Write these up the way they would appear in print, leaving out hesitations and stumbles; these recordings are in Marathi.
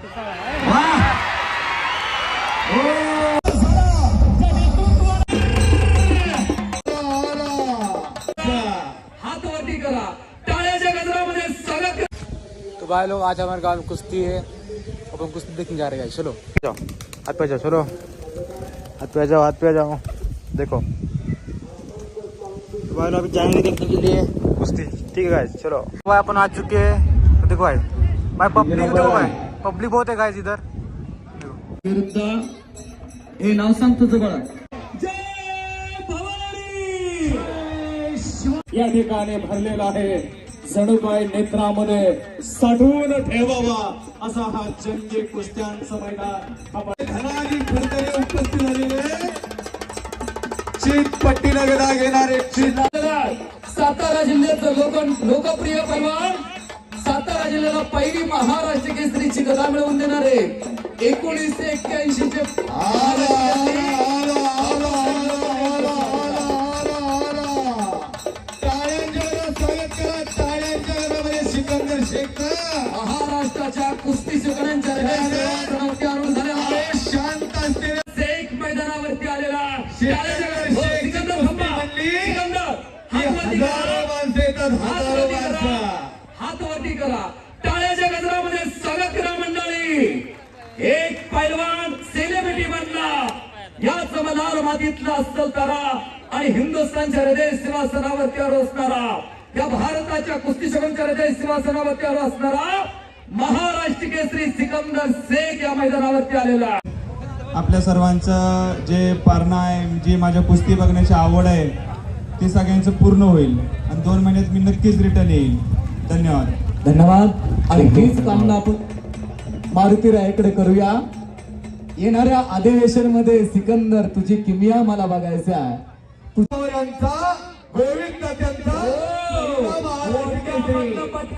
हाथ वरती करा, टाळ्याच्या गजरामध्ये स्वागत करा। तो भाई लोग आज हमारे गांव में कुश्ती है, अपन कुश्ती देखने जा रहे हैं। चलो जाओ, हाथ पे जाओ, चलो हाथ पे जाओ, हाथ पे जाओ। देखो तो भाई लोग अभी जाएंगे देखने के लिए कुश्ती। ठीक है गाइस, चलो भाई अपन आ चुके हैं। तो देखो भाई पब्लिक, देखो भाई पब्लिक बहुत है गाइस इधर। विरुद्ध हे नाव सांग तुझं बाळा। जय भवानी। या ठिकाणी भरलेला आहे, जणू काय नेत्रामध्ये साठवून ठेवावा असा हा जंगी कुस्त्यांचा मैदान। धनाजी फडतरे उपस्थित झालेले, चितपट्टीला गदा घेणारे सातारा जिल्ह्याचं लोकप्रिय पैलवान, सातारा जिल्ह्याला पहिली महाराष्ट्र केसरीची गदा मिळवून देणारे 1981 चे सिकंदर शेख, महाराष्ट्राच्या कुस्ती शिकण्याच्या शांत असलेल्या एक मैदानावरती आलेला सिकंदर हात वरती करा, टाळ्याच्या गजरामध्ये स्वागत करा मंडळी। एक पैलवान सेलिब्रिटी बनला, याच मलाल मातीतला अस्सल तारा आणि हिंदुस्थानच्या हृदय सिंहासनावरती असणारा, या भारताच्या कुस्ती शगनच्या हृदय सिंहासनावरती असणारा महाराष्ट्र केसरी सिकंदर शेख या मैदानावरती आलेला। आपल्या सर्वांचं जे पारणा आहे, जी माझ्या कुस्ती बघण्याची आवड आहे, ती सगळ्यांचं पूर्ण होईल आणि 2 महिन्यात मी नक्कीच रिटर्न येईल। धन्यवाद। धन्यवाद। आणि हीच कामना आपण मारुती रायाकडे करूया। येणाऱ्या अधिवेशन मध्ये सिकंदर तुझी किमिया मला बघायचं आहे।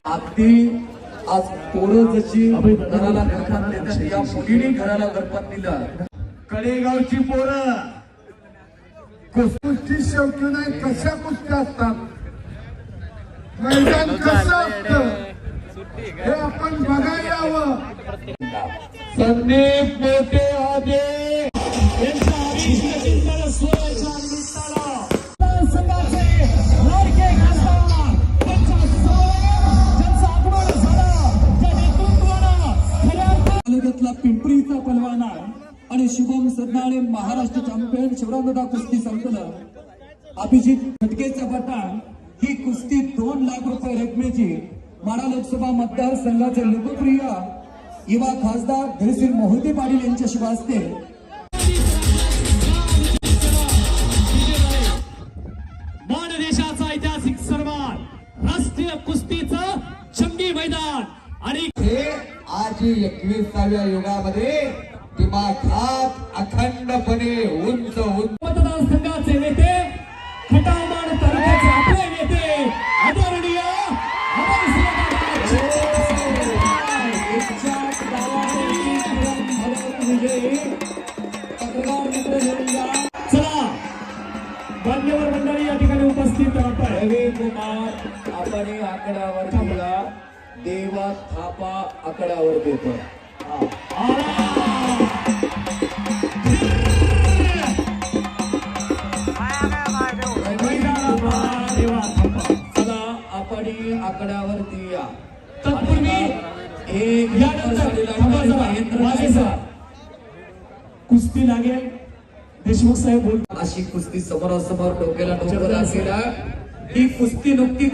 अगदी आज पोरं जशी घराला घरपण देतात, या मुलीने घराला घरपण दिलं। कडेगावची पोरं कुस्ती शेवटी नाही, कशा कुस्त्या असतात, मैदान कसं असतं हे आपण बघायला यावं। संदीप मोठे आदे यांच्या अभिषेकाच्या सोहळ्याच्या निमित्तानं संघाचे लाडके खासदार त्यांचा सोहळा ज्यांचा आगमन झालं, त्या नेतृत्वानं खऱ्या तालुक्यातला पिंपरीचा पहलवान आणि शुभम सरनाळे महाराष्ट्र चॅम्पियन शिवरामदादा कुस्ती संकलन अभिजित खटकेचा पठाण ही कुस्ती 2 लाख रुपये रकमेची माढा लोकसभा मतदारसंघाचे लोकप्रिय युवा खासदार धैर्यशील मोहिते पाटील यांच्या शुभ हस्ते माड देशाचा ऐतिहासिक सन्मान, राष्ट्रीय कुस्तीचं जंगी मैदान आणि हे आज 21व्या युगामध्ये दिमाखात अखंडपणे उंच मतदारसंघाचे नेते, खटावमाड तालुक्याचे आपले नेते आदरणीय चला मान्यवर मंडळी या ठिकाणी उपस्थित राहतात। रवी कुमार आपण आकड्यावर ठेवला, देवा थापा आकड्यावर देतो। चला आपण आकड्यावरती या। तत्पूर्वी कुस्ती लागेल, देशमुख साहेब बोलतात। अशी कुस्ती समोरासमोर डोक्याला डोकं लागलेला, ही कुस्ती नुकती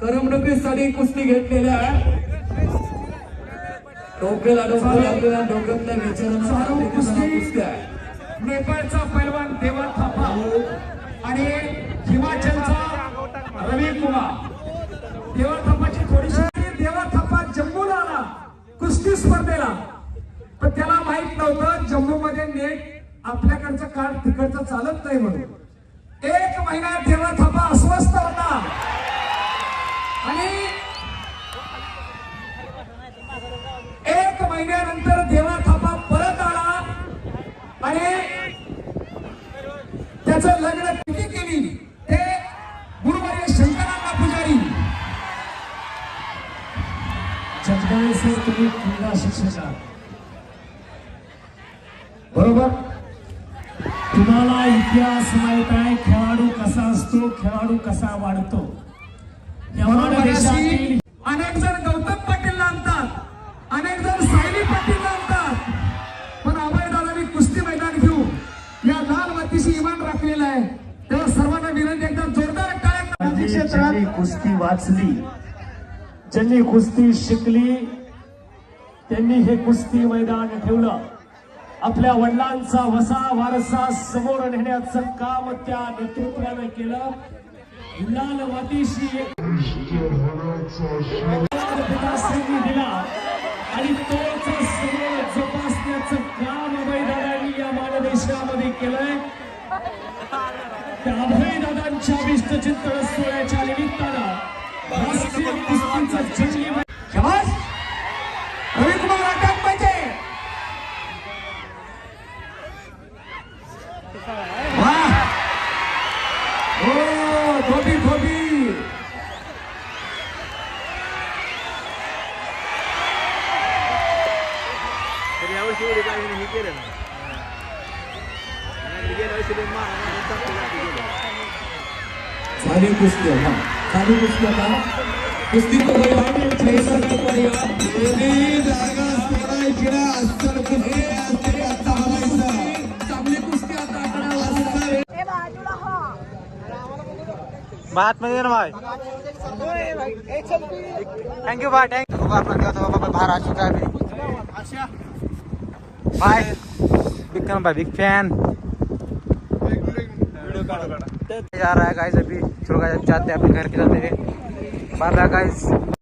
करमणुकीसाठी कुस्ती घेतलेल्या, डोक्याला डोकं लागलेला, डोक्यातल्या विचारांना कुस्त्या। नेपाळचा पैलवान देवा थापा आणि हिमाचलचा रवी कुमार। देवा थापाची थोडीशी, देवा थापा जम्मूला आला कुस्ती स्पर्धेला, पण त्याला माहित नव्हतं जम्मू मध्ये नेट आपल्याकडचं कार्ड तिकडचं चालत नाही म्हणून। 1 महिना देवा थापा अस्वस्थ होता आणि 1 महिन्यानंतर देवा थापा परत आला आणि त्याचं लग्न किती केली ते गुरुवारी शंकरांना पुजारी जगदाळे तसेच तुम्ही क्रीडा शिक्षक आहात, बरोबर? तुम्हाला इतिहास माहित आहे, खेळाडू कसा असतो, खेळाडू कसा वाढतो. या देशातील अनेक जण गौतम पाटीलला आणतात, अनेक जण सायली पाटीलला आणतात, पण अभयदादांनी कुस्ती मैदान घेऊन या लाल मातीशी इमान राखलेलं आहे. तेव्हा सर्वांना विनंती, एकदा जोरदार टाळ्या. ज्यांनी कुस्ती वाचली, ज्यांनी कुस्ती शिकली, त्यांनी हे कुस्ती मैदान ठेवलं. आपल्या वडिलांचा वसा वारसा समोर नेण्याचं काम त्या नेतृत्वानं केलं. लाल मातीशी पिताश्रींनी दिला आणि तोच समोर जोपासण्याचं काम अभयदादांनी या मानदेशामध्ये केलंय. त्या अभयदादांच्या विष्ट चिंतन सोहळ्याच्या निमित्तानं राष्ट्रीय कुस्तीचं जंगी शाबास रविकुमार अटक पाहिजे. धोबी धोबी यावर्षी एवढी काही हे केलं ना, गेल्या वर्षी झाली कुस्ती. झाली कुस्ती. आता कुस्ती तो चांगली कुस्ती आता बात मध्ये ना भाई. थैंक यू भाई, थैंक यू. बाहर आ चुका है भाई. बिग फैन भाई, बिग फैन. जा रहा है गाइस, अभी चलो गाइस जाते हैं अपने घर के जाते हैं. Bye bye guys.